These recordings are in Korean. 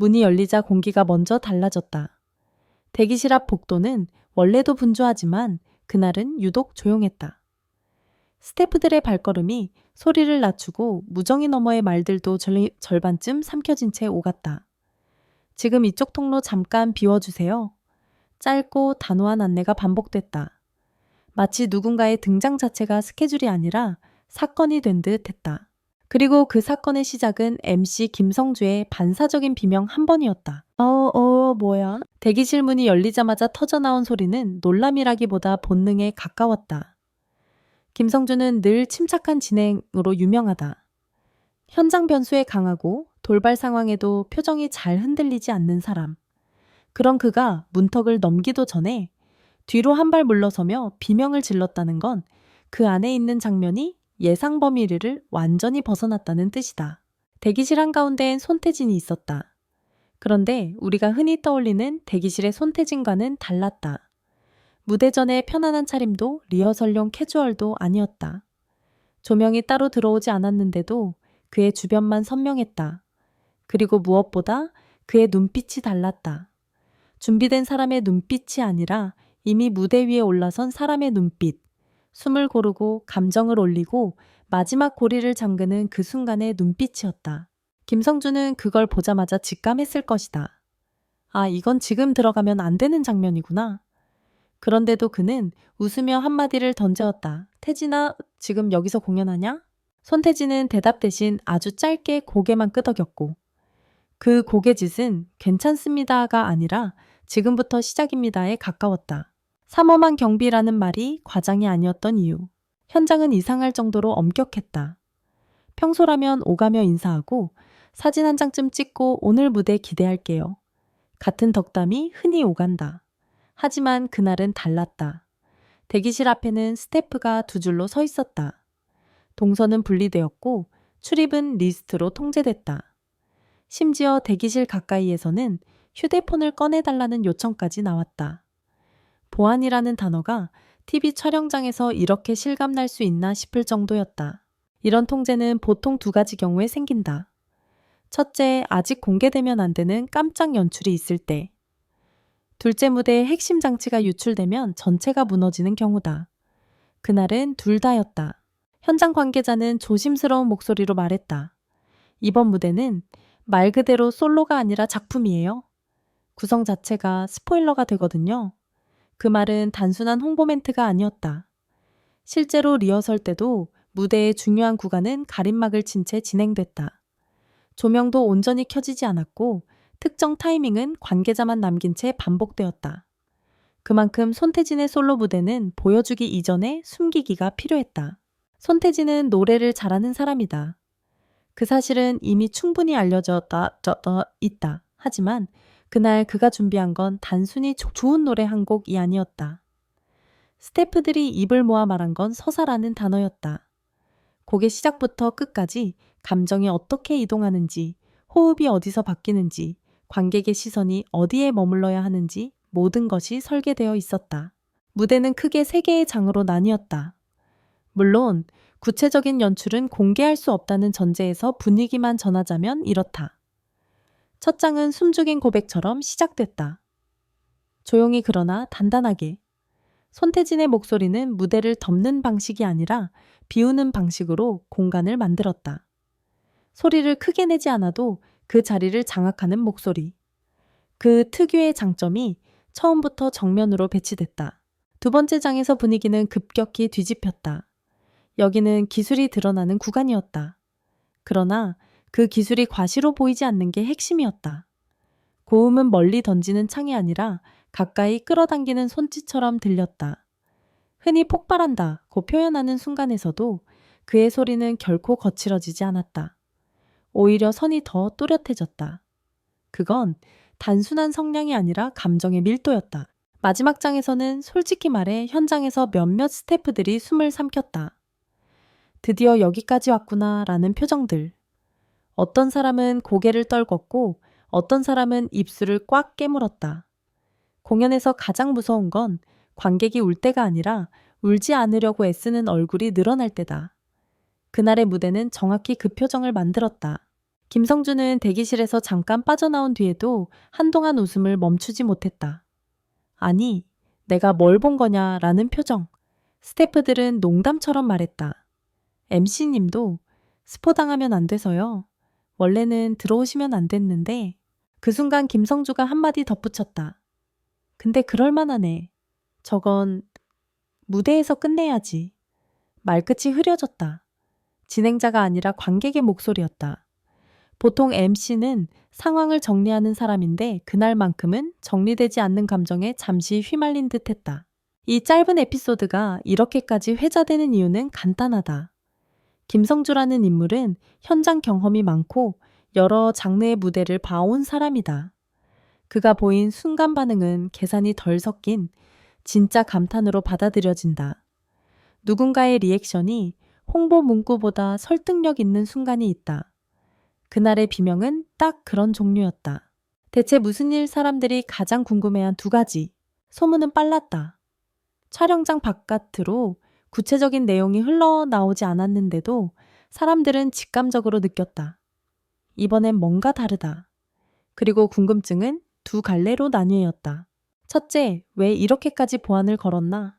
문이 열리자 공기가 먼저 달라졌다. 대기실 앞 복도는 원래도 분주하지만 그날은 유독 조용했다. 스태프들의 발걸음이 소리를 낮추고 무정이 너머의 말들도 절반쯤 삼켜진 채 오갔다. 지금 이쪽 통로 잠깐 비워주세요. 짧고 단호한 안내가 반복됐다. 마치 누군가의 등장 자체가 스케줄이 아니라 사건이 된 듯 했다. 그리고 그 사건의 시작은 MC 김성주의 반사적인 비명 한 번이었다. 뭐야? 대기실 문이 열리자마자 터져나온 소리는 놀람이라기보다 본능에 가까웠다. 김성주는 늘 침착한 진행으로 유명하다. 현장 변수에 강하고 돌발 상황에도 표정이 잘 흔들리지 않는 사람. 그런 그가 문턱을 넘기도 전에 뒤로 한 발 물러서며 비명을 질렀다는 건 그 안에 있는 장면이 예상 범위를 완전히 벗어났다는 뜻이다. 대기실 한가운데엔 손태진이 있었다. 그런데 우리가 흔히 떠올리는 대기실의 손태진과는 달랐다. 무대 전의 편안한 차림도 리허설용 캐주얼도 아니었다. 조명이 따로 들어오지 않았는데도 그의 주변만 선명했다. 그리고 무엇보다 그의 눈빛이 달랐다. 준비된 사람의 눈빛이 아니라 이미 무대 위에 올라선 사람의 눈빛. 숨을 고르고 감정을 올리고 마지막 고리를 잠그는 그 순간의 눈빛이었다. 김성주는 그걸 보자마자 직감했을 것이다. 아, 이건 지금 들어가면 안 되는 장면이구나. 그런데도 그는 웃으며 한마디를 던졌다. 태진아, 지금 여기서 공연하냐? 손태진은 대답 대신 아주 짧게 고개만 끄덕였고 그 고개짓은 괜찮습니다가 아니라 지금부터 시작입니다에 가까웠다. 삼엄한 경비라는 말이 과장이 아니었던 이유. 현장은 이상할 정도로 엄격했다. 평소라면 오가며 인사하고 사진 한 장쯤 찍고 오늘 무대 기대할게요. 같은 덕담이 흔히 오간다. 하지만 그날은 달랐다. 대기실 앞에는 스태프가 두 줄로 서 있었다. 동선은 분리되었고 출입은 리스트로 통제됐다. 심지어 대기실 가까이에서는 휴대폰을 꺼내달라는 요청까지 나왔다. 보안이라는 단어가 TV 촬영장에서 이렇게 실감날 수 있나 싶을 정도였다. 이런 통제는 보통 두 가지 경우에 생긴다. 첫째, 아직 공개되면 안 되는 깜짝 연출이 있을 때. 둘째, 무대의 핵심 장치가 유출되면 전체가 무너지는 경우다. 그날은 둘 다였다. 현장 관계자는 조심스러운 목소리로 말했다. 이번 무대는 말 그대로 솔로가 아니라 작품이에요. 구성 자체가 스포일러가 되거든요. 그 말은 단순한 홍보 멘트가 아니었다. 실제로 리허설 때도 무대의 중요한 구간은 가림막을 친 채 진행됐다. 조명도 온전히 켜지지 않았고 특정 타이밍은 관계자만 남긴 채 반복되었다. 그만큼 손태진의 솔로 무대는 보여주기 이전에 숨기기가 필요했다. 손태진은 노래를 잘하는 사람이다. 그 사실은 이미 충분히 알려져 있다. 하지만 그날 그가 준비한 건 단순히 좋은 노래 한 곡이 아니었다. 스태프들이 입을 모아 말한 건 서사라는 단어였다. 곡의 시작부터 끝까지 감정이 어떻게 이동하는지, 호흡이 어디서 바뀌는지, 관객의 시선이 어디에 머물러야 하는지 모든 것이 설계되어 있었다. 무대는 크게 세 개의 장으로 나뉘었다. 물론 구체적인 연출은 공개할 수 없다는 전제에서 분위기만 전하자면 이렇다. 첫 장은 숨죽인 고백처럼 시작됐다. 조용히 그러나 단단하게. 손태진의 목소리는 무대를 덮는 방식이 아니라 비우는 방식으로 공간을 만들었다. 소리를 크게 내지 않아도 그 자리를 장악하는 목소리. 그 특유의 장점이 처음부터 정면으로 배치됐다. 두 번째 장에서 분위기는 급격히 뒤집혔다. 여기는 기술이 드러나는 구간이었다. 그러나 그 기술이 과시로 보이지 않는 게 핵심이었다. 고음은 멀리 던지는 창이 아니라 가까이 끌어당기는 손짓처럼 들렸다. 흔히 폭발한다고 표현하는 순간에서도 그의 소리는 결코 거칠어지지 않았다. 오히려 선이 더 또렷해졌다. 그건 단순한 성량이 아니라 감정의 밀도였다. 마지막 장에서는 솔직히 말해 현장에서 몇몇 스태프들이 숨을 삼켰다. 드디어 여기까지 왔구나 라는 표정들. 어떤 사람은 고개를 떨궜고 어떤 사람은 입술을 꽉 깨물었다. 공연에서 가장 무서운 건 관객이 울 때가 아니라 울지 않으려고 애쓰는 얼굴이 늘어날 때다. 그날의 무대는 정확히 그 표정을 만들었다. 김성주는 대기실에서 잠깐 빠져나온 뒤에도 한동안 웃음을 멈추지 못했다. 아니, 내가 뭘 본 거냐라는 표정. 스태프들은 농담처럼 말했다. MC님도 스포당하면 안 돼서요. 원래는 들어오시면 안 됐는데. 그 순간 김성주가 한마디 덧붙였다. 근데 그럴만하네. 저건 무대에서 끝내야지. 말끝이 흐려졌다. 진행자가 아니라 관객의 목소리였다. 보통 MC는 상황을 정리하는 사람인데 그날만큼은 정리되지 않는 감정에 잠시 휘말린 듯했다. 이 짧은 에피소드가 이렇게까지 회자되는 이유는 간단하다. 김성주라는 인물은 현장 경험이 많고 여러 장르의 무대를 봐온 사람이다. 그가 보인 순간 반응은 계산이 덜 섞인 진짜 감탄으로 받아들여진다. 누군가의 리액션이 홍보 문구보다 설득력 있는 순간이 있다. 그날의 비명은 딱 그런 종류였다. 대체 무슨 일 사람들이 가장 궁금해한 두 가지. 소문은 빨랐다. 촬영장 바깥으로 구체적인 내용이 흘러나오지 않았는데도 사람들은 직감적으로 느꼈다. 이번엔 뭔가 다르다. 그리고 궁금증은 두 갈래로 나뉘었다. 첫째, 왜 이렇게까지 보안을 걸었나?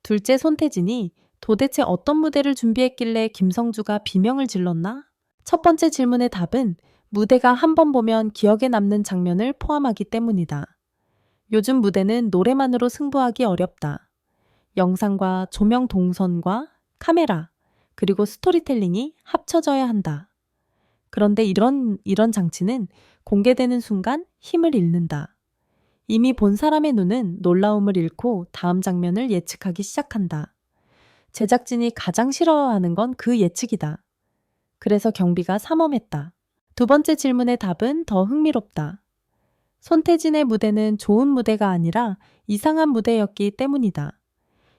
둘째, 손태진이 도대체 어떤 무대를 준비했길래 김성주가 비명을 질렀나? 첫 번째 질문의 답은 무대가 한 번 보면 기억에 남는 장면을 포함하기 때문이다. 요즘 무대는 노래만으로 승부하기 어렵다. 영상과 조명 동선과 카메라, 그리고 스토리텔링이 합쳐져야 한다. 그런데 이런 장치는 공개되는 순간 힘을 잃는다. 이미 본 사람의 눈은 놀라움을 잃고 다음 장면을 예측하기 시작한다. 제작진이 가장 싫어하는 건 그 예측이다. 그래서 경비가 삼엄했다. 두 번째 질문의 답은 더 흥미롭다. 손태진의 무대는 좋은 무대가 아니라 이상한 무대였기 때문이다.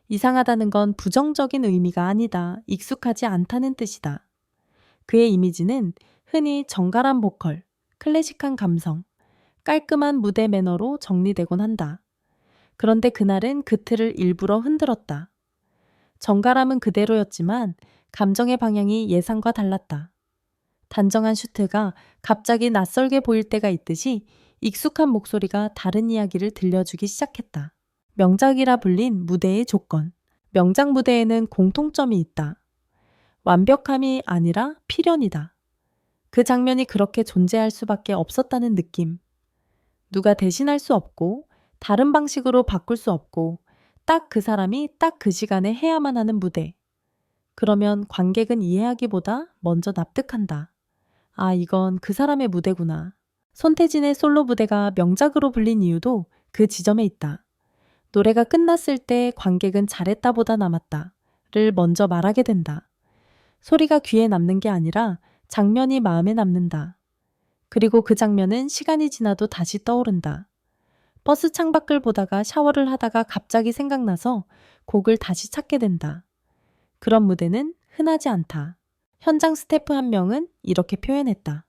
이상하다는 건 부정적인 의미가 아니다. 익숙하지 않다는 뜻이다. 그의 이미지는 흔히 정갈한 보컬, 클래식한 감성, 깔끔한 무대 매너로 정리되곤 한다. 그런데 그날은 그 틀을 일부러 흔들었다. 정갈함은 그대로였지만 감정의 방향이 예상과 달랐다. 단정한 슈트가 갑자기 낯설게 보일 때가 있듯이 익숙한 목소리가 다른 이야기를 들려주기 시작했다. 명작이라 불린 무대의 조건. 명작 무대에는 공통점이 있다. 완벽함이 아니라 필연이다. 그 장면이 그렇게 존재할 수밖에 없었다는 느낌. 누가 대신할 수 없고 다른 방식으로 바꿀 수 없고 딱 그 사람이 딱 그 시간에 해야만 하는 무대. 그러면 관객은 이해하기보다 먼저 납득한다. 아, 이건 그 사람의 무대구나. 손태진의 솔로 무대가 명작으로 불린 이유도 그 지점에 있다. 노래가 끝났을 때 관객은 잘했다보다 남았다를 먼저 말하게 된다. 소리가 귀에 남는 게 아니라 장면이 마음에 남는다. 그리고 그 장면은 시간이 지나도 다시 떠오른다. 버스 창밖을 보다가 샤워를 하다가 갑자기 생각나서 곡을 다시 찾게 된다. 그런 무대는 흔하지 않다. 현장 스태프 한 명은 이렇게 표현했다.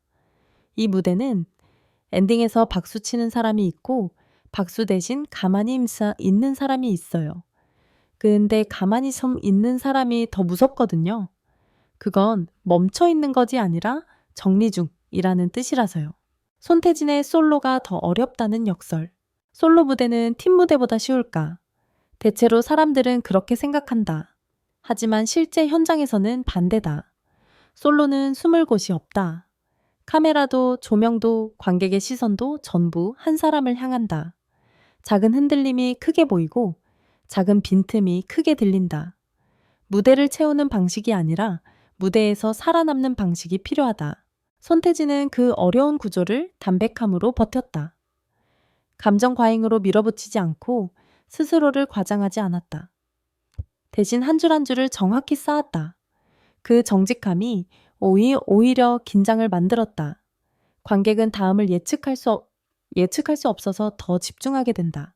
이 무대는 엔딩에서 박수 치는 사람이 있고 박수 대신 가만히 있는 사람이 있어요. 근데 가만히 서 있는 사람이 더 무섭거든요. 그건 멈춰 있는 것이 아니라 정리 중이라는 뜻이라서요. 손태진의 솔로가 더 어렵다는 역설. 솔로 무대는 팀 무대보다 쉬울까? 대체로 사람들은 그렇게 생각한다. 하지만 실제 현장에서는 반대다. 솔로는 숨을 곳이 없다. 카메라도 조명도 관객의 시선도 전부 한 사람을 향한다. 작은 흔들림이 크게 보이고 작은 빈틈이 크게 들린다. 무대를 채우는 방식이 아니라 무대에서 살아남는 방식이 필요하다. 손태진은 그 어려운 구조를 담백함으로 버텼다. 감정 과잉으로 밀어붙이지 않고 스스로를 과장하지 않았다. 대신 한 줄 한 줄을 정확히 쌓았다. 그 정직함이 오히려 긴장을 만들었다. 관객은 다음을 예측할 수 없어서 더 집중하게 된다.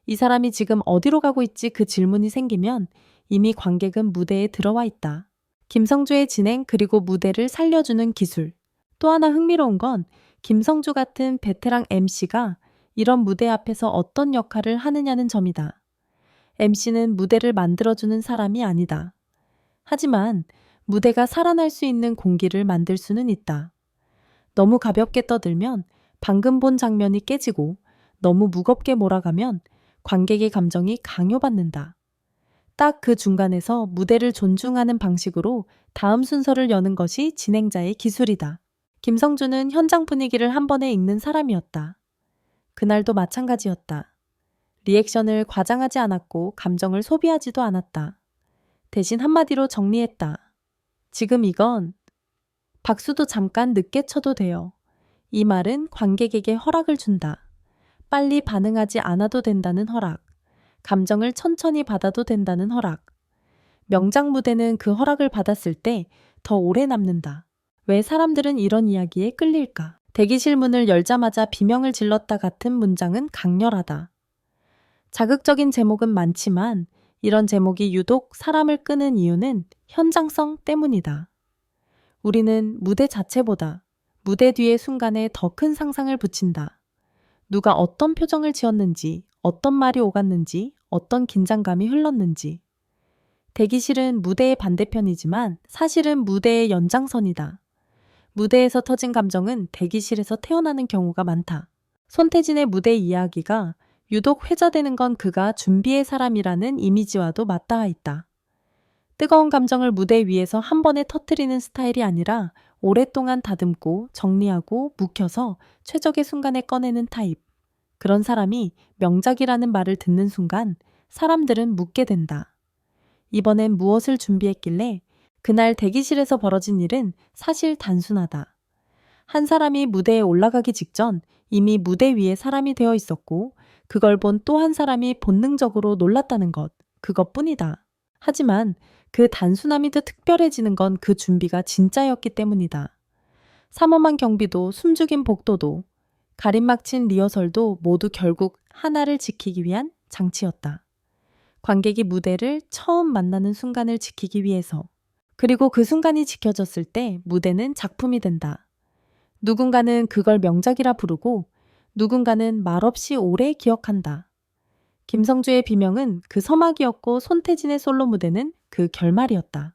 이 사람이 지금 어디로 가고 있지? 그 질문이 생기면 이미 관객은 무대에 들어와 있다. 김성주의 진행 그리고 무대를 살려주는 기술. 또 하나 흥미로운 건 김성주 같은 베테랑 MC가 이런 무대 앞에서 어떤 역할을 하느냐는 점이다. MC는 무대를 만들어주는 사람이 아니다. 하지만 무대가 살아날 수 있는 공기를 만들 수는 있다. 너무 가볍게 떠들면 방금 본 장면이 깨지고 너무 무겁게 몰아가면 관객의 감정이 강요받는다. 딱 그 중간에서 무대를 존중하는 방식으로 다음 순서를 여는 것이 진행자의 기술이다. 김성주는 현장 분위기를 한 번에 읽는 사람이었다. 그날도 마찬가지였다. 리액션을 과장하지 않았고 감정을 소비하지도 않았다. 대신 한마디로 정리했다. 지금 이건 박수도 잠깐 늦게 쳐도 돼요. 이 말은 관객에게 허락을 준다. 빨리 반응하지 않아도 된다는 허락. 감정을 천천히 받아도 된다는 허락. 명작 무대는 그 허락을 받았을 때 더 오래 남는다. 왜 사람들은 이런 이야기에 끌릴까? 대기실 문을 열자마자 비명을 질렀다 같은 문장은 강렬하다. 자극적인 제목은 많지만 이런 제목이 유독 사람을 끄는 이유는 현장성 때문이다. 우리는 무대 자체보다 무대 뒤의 순간에 더 큰 상상을 붙인다. 누가 어떤 표정을 지었는지, 어떤 말이 오갔는지, 어떤 긴장감이 흘렀는지. 대기실은 무대의 반대편이지만 사실은 무대의 연장선이다. 무대에서 터진 감정은 대기실에서 태어나는 경우가 많다. 손태진의 무대 이야기가 유독 회자되는 건 그가 준비의 사람이라는 이미지와도 맞닿아 있다. 뜨거운 감정을 무대 위에서 한 번에 터뜨리는 스타일이 아니라 오랫동안 다듬고 정리하고 묵혀서 최적의 순간에 꺼내는 타입. 그런 사람이 명작이라는 말을 듣는 순간 사람들은 묻게 된다. 이번엔 무엇을 준비했길래 그날 대기실에서 벌어진 일은 사실 단순하다. 한 사람이 무대에 올라가기 직전 이미 무대 위에 사람이 되어 있었고 그걸 본 또 한 사람이 본능적으로 놀랐다는 것, 그것뿐이다. 하지만 그 단순함이 더 특별해지는 건 그 준비가 진짜였기 때문이다. 삼엄한 경비도 숨죽인 복도도 가림막 친 리허설도 모두 결국 하나를 지키기 위한 장치였다. 관객이 무대를 처음 만나는 순간을 지키기 위해서. 그리고 그 순간이 지켜졌을 때 무대는 작품이 된다. 누군가는 그걸 명작이라 부르고 누군가는 말없이 오래 기억한다. 김성주의 비명은 그 서막이었고 손태진의 솔로 무대는 그 결말이었다.